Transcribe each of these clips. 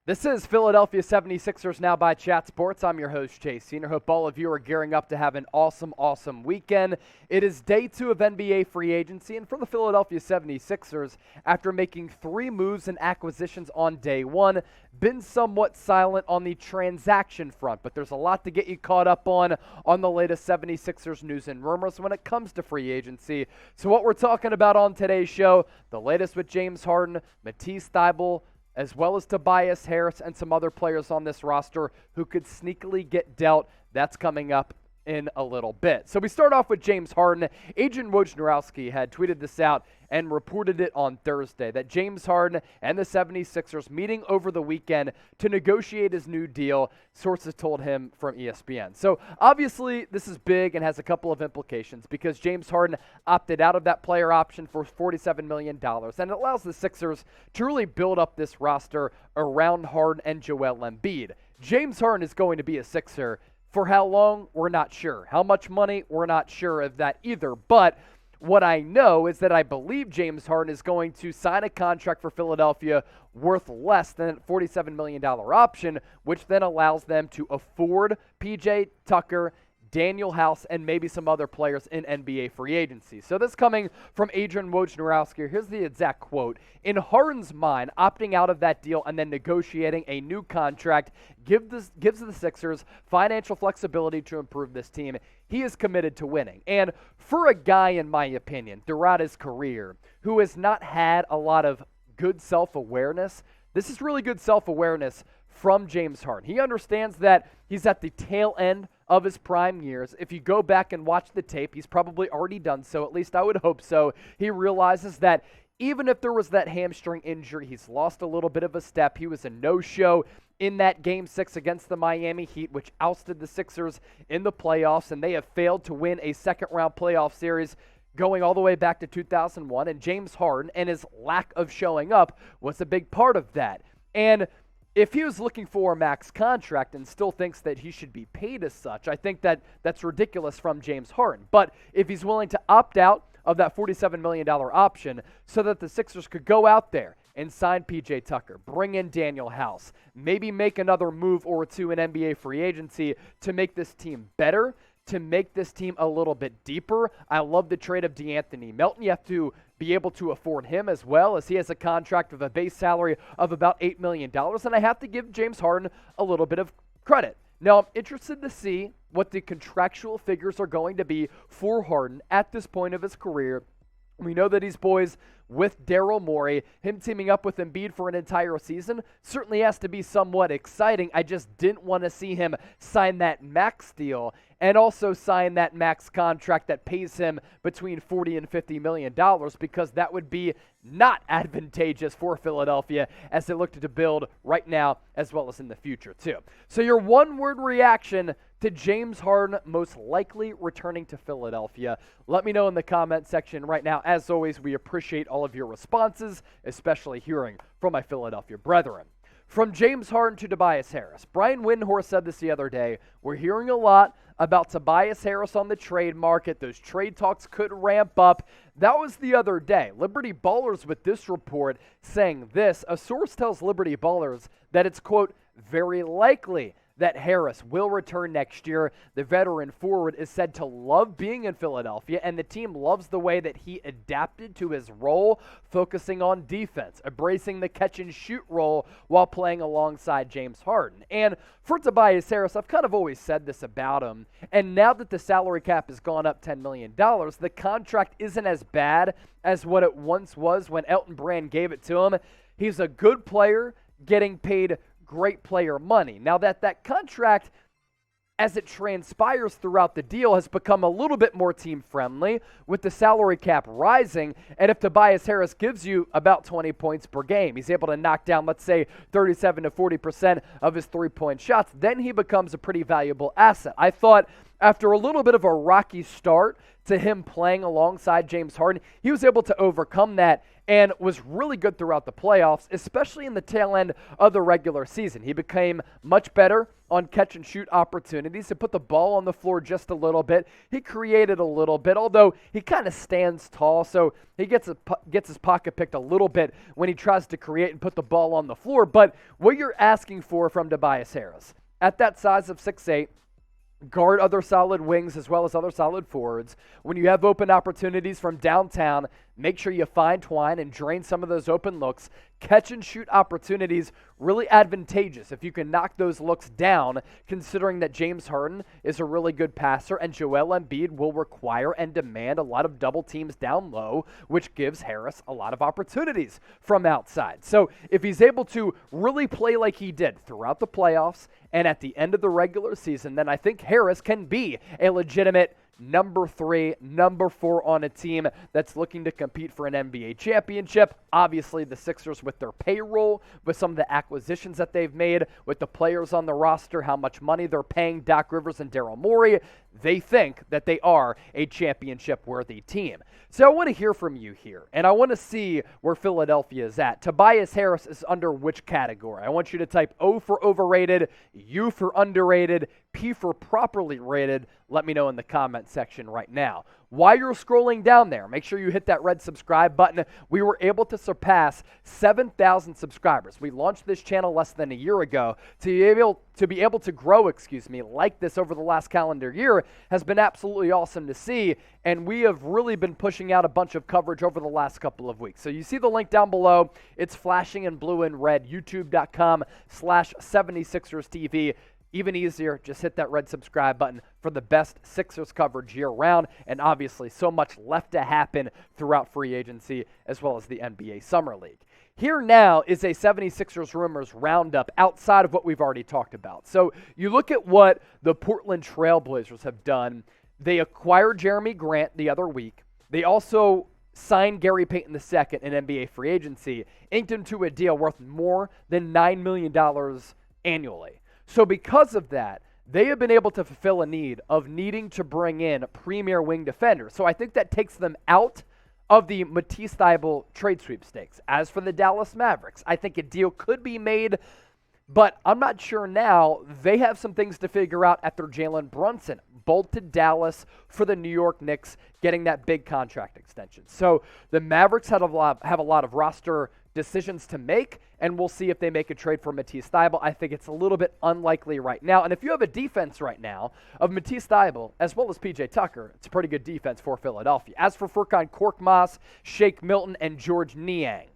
This is Philadelphia 76ers Now by Chat Sports. I'm your host, Chase Senior. Hope all of you are gearing up to have an awesome weekend. It is day 2 of NBA free agency, and for the Philadelphia 76ers, after making 3 moves and acquisitions on day 1, been somewhat silent on the transaction front, but there's a lot to get you caught up on the latest 76ers news and rumors when it comes to free agency. So what we're talking about on today's show, the latest with James Harden, Matisse Thybulle, as well as Tobias Harris and some other players on this roster who could sneakily get dealt. That's coming up in a little bit. So we start off with James Harden. Adrian Wojnarowski had tweeted this out and reported it on Thursday, that James Harden and the 76ers meeting over the weekend to negotiate his new deal, sources told him from ESPN. So obviously this is big and has a couple of implications because James Harden opted out of that player option for $47 million, and it allows the Sixers to really build up this roster around Harden and Joel Embiid. James Harden is going to be a Sixer. For how long, we're not sure. How much money, we're not sure of that either. But what I know is that I believe James Harden is going to sign a contract for Philadelphia worth less than a $47 million option, which then allows them to afford P.J. Tucker, Daniel House, and maybe some other players in NBA free agency. So this coming from Adrian Wojnarowski. Here's the exact quote. In Harden's mind, opting out of that deal and then negotiating a new contract gives the Sixers financial flexibility to improve this team. He is committed to winning. And for a guy, in my opinion, throughout his career, who has not had a lot of good self-awareness, this is really good self-awareness from James Harden. He understands that he's at the tail end of his prime years. If you go back and watch the tape, he's probably already done so, at least I would hope so. He realizes that even if there was that hamstring injury, he's lost a little bit of a step. He was a no-show in that Game 6 against the Miami Heat, which ousted the Sixers in the playoffs, and they have failed to win a second-round playoff series going all the way back to 2001, and James Harden and his lack of showing up was a big part of that. And if he was looking for a max contract and still thinks that he should be paid as such, I think that that's ridiculous from James Harden. But if he's willing to opt out of that $47 million option so that the Sixers could go out there and sign P.J. Tucker, bring in Daniel House, maybe make another move or two in NBA free agency to make this team better, to make this team a little bit deeper. I love the trade of DeAnthony Milton. You have to be able to afford him as well, as he has a contract with a base salary of about $8 million. And I have to give James Harden a little bit of credit. Now, I'm interested to see what the contractual figures are going to be for Harden at this point of his career. We know that he's boys with Daryl Morey. Him teaming up with Embiid for an entire season certainly has to be somewhat exciting. I just didn't want to see him sign that max deal and also sign that max contract that pays him between $40 and $50 million, because that would be not advantageous for Philadelphia as they look to build right now as well as in the future too. So your one-word reaction to James Harden most likely returning to Philadelphia. Let me know in the comment section right now. As always, we appreciate all of your responses, especially hearing from my Philadelphia brethren. From James Harden to Tobias Harris. Brian Windhorst said this the other day. We're hearing a lot about Tobias Harris on the trade market. Those trade talks could ramp up. That was the other day. Liberty Ballers with this report saying this. A source tells Liberty Ballers that it's, quote, very likely that Harris will return next year. The veteran forward is said to love being in Philadelphia, and the team loves the way that he adapted to his role, focusing on defense, embracing the catch-and-shoot role while playing alongside James Harden. And for Tobias Harris, I've kind of always said this about him, and now that the salary cap has gone up $10 million, the contract isn't as bad as what it once was when Elton Brand gave it to him. He's a good player getting paid great player money. Now that contract, as it transpires throughout the deal, has become a little bit more team-friendly with the salary cap rising, and if Tobias Harris gives you about 20 points per game, he's able to knock down, let's say, 37 to 40% of his three-point shots, then he becomes a pretty valuable asset. I thought after a little bit of a rocky start to him playing alongside James Harden, he was able to overcome that and was really good throughout the playoffs, especially in the tail end of the regular season. He became much better on catch-and-shoot opportunities. He put the ball on the floor just a little bit. He created a little bit, although he kind of stands tall, so he gets his pocket picked a little bit when he tries to create and put the ball on the floor. But what you're asking for from Tobias Harris, at that size of 6'8", guard other solid wings as well as other solid forwards. When you have open opportunities from downtown, make sure you find Twine and drain some of those open looks. Catch and shoot opportunities, really advantageous if you can knock those looks down, considering that James Harden is a really good passer and Joel Embiid will require and demand a lot of double teams down low, which gives Harris a lot of opportunities from outside. So if he's able to really play like he did throughout the playoffs and at the end of the regular season, then I think Harris can be a legitimate number 3, number 4 on a team that's looking to compete for an NBA championship. Obviously, the Sixers with their payroll, with some of the acquisitions that they've made, with the players on the roster, how much money they're paying Doc Rivers and Daryl Morey, they think that they are a championship-worthy team. So I want to hear from you here, and I want to see where Philadelphia is at. Tobias Harris is under which category? I want you to type O for overrated, U for underrated, P for properly rated. Let me know in the comment section right now. While you're scrolling down there, make sure you hit that red subscribe button. We were able to surpass 7,000 subscribers. We launched this channel less than a year ago. To be able to grow, like this over the last calendar year has been absolutely awesome to see, and we have really been pushing out a bunch of coverage over the last couple of weeks. So you see the link down below. It's flashing in blue and red, youtube.com/76erstv. Even easier, just hit that red subscribe button for the best Sixers coverage year-round, and obviously so much left to happen throughout free agency as well as the NBA Summer League. Here now is a 76ers rumors roundup outside of what we've already talked about. So you look at what the Portland Trailblazers have done. They acquired Jeremy Grant the other week. They also signed Gary Payton II in NBA free agency, inked him to a deal worth more than $9 million annually. So because of that, they have been able to fulfill a need of needing to bring in premier wing defenders. So I think that takes them out of the Matisse Thybulle trade sweepstakes. As for the Dallas Mavericks, I think a deal could be made, but I'm not sure now. They have some things to figure out after Jalen Brunson bolted Dallas for the New York Knicks, getting that big contract extension. So the Mavericks have a lot of roster decisions to make, and we'll see if they make a trade for Matisse Thybulle. I think it's a little bit unlikely right now. And if you have a defense right now of Matisse Thybulle as well as PJ Tucker, it's a pretty good defense for Philadelphia. As for Furkan, Korkmaz, Shake Milton, and George Niang,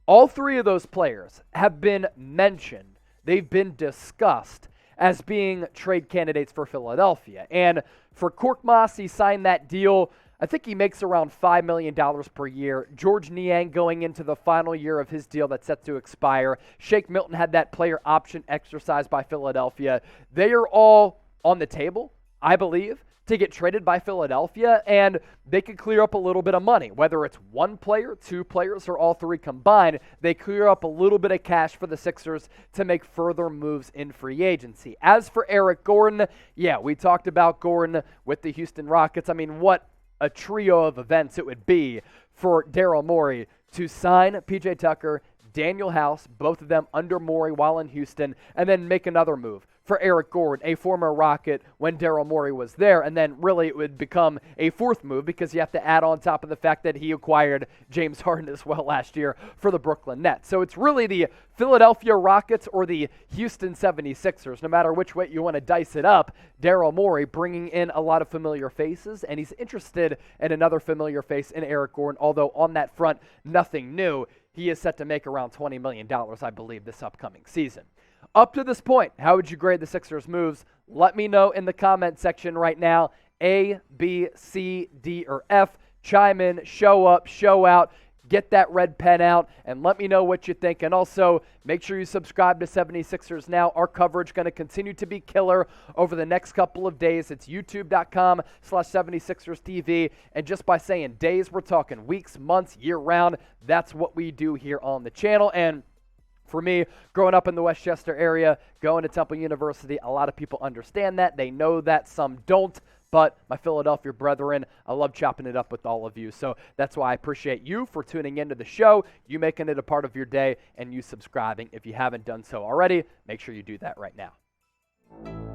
all three of those players have been mentioned. They've been discussed as being trade candidates for Philadelphia. And for Korkmaz, he signed that deal. I think he makes around $5 million per year. George Niang going into the final year of his deal that's set to expire. Shake Milton had that player option exercised by Philadelphia. They are all on the table, I believe, to get traded by Philadelphia, and they could clear up a little bit of money. Whether it's one player, two players, or all three combined, they clear up a little bit of cash for the Sixers to make further moves in free agency. As for Eric Gordon, yeah, we talked about Gordon with the Houston Rockets. I mean, what a trio of events it would be for Daryl Morey to sign PJ Tucker, Daniel House, both of them under Morey while in Houston, and then make another move for Eric Gordon, a former Rocket when Daryl Morey was there, and then really it would become a fourth move because you have to add on top of the fact that he acquired James Harden as well last year for the Brooklyn Nets. So it's really the Philadelphia Rockets or the Houston 76ers, no matter which way you want to dice it up. Daryl Morey bringing in a lot of familiar faces, and he's interested in another familiar face in Eric Gordon, although on that front, nothing new. He is set to make around $20 million, I believe, this upcoming season. Up to this point, how would you grade the Sixers' moves? Let me know in the comment section right now. A, B, C, D, or F. Chime in, show up, show out. Get that red pen out and let me know what you think. And also, make sure you subscribe to 76ers Now. Our coverage going to continue to be killer over the next couple of days. It's youtube.com/76erstv. And just by saying days, we're talking weeks, months, year-round. That's what we do here on the channel. And For me, growing up in the Westchester area, going to Temple University, a lot of people understand that. They know that. Some don't. But my Philadelphia brethren, I love chopping it up with all of you. So that's why I appreciate you for tuning into the show, you making it a part of your day, and you subscribing. If you haven't done so already, make sure you do that right now.